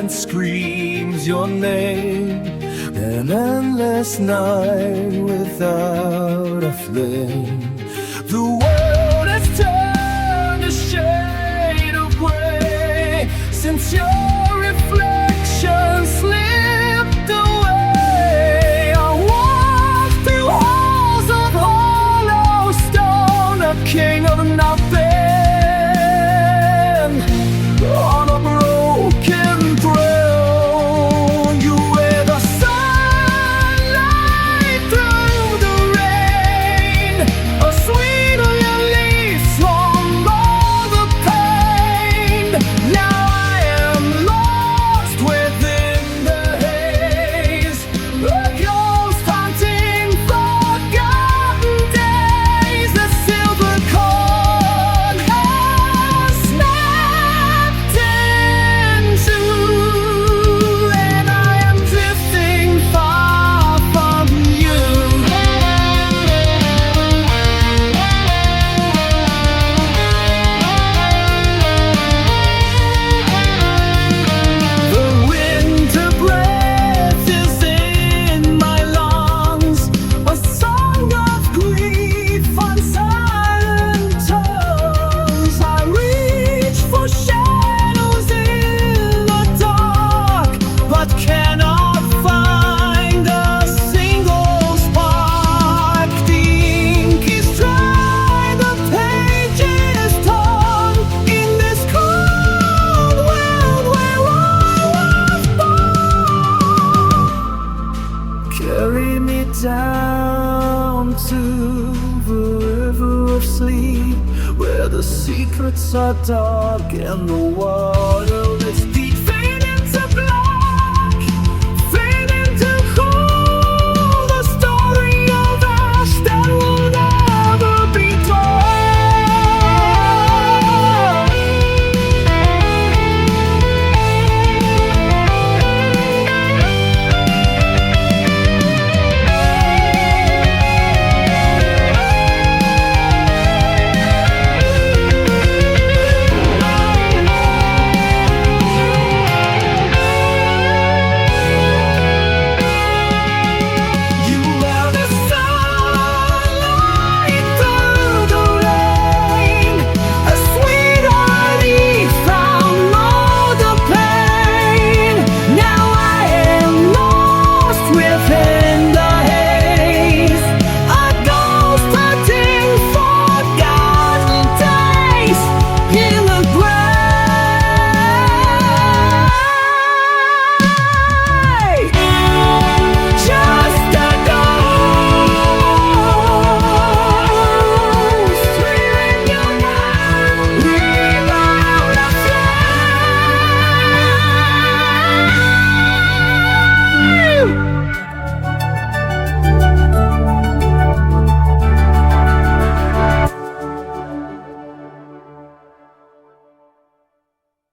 silence screams your name. An endless night without a flame. The world has turned a shade of gray since your reflection slipped away. I walk through halls of hollow stone, a king of nothing on a broken throne. You wear the sunlight through the rain, a sweeter release from all the pain. Now I am lost within the haze, a ghost haunting forgotten days. The silver cord has snapped in two, and I am drifting far from you. The winter breath is in my lungs, a song of grief on silent tongues. I reach for shadows in the dark, but cannot find a single spark. The ink is dry, the page is torn, in this cold world where I was born. Carry me down to the river of sleep, where the secrets are dark and the wild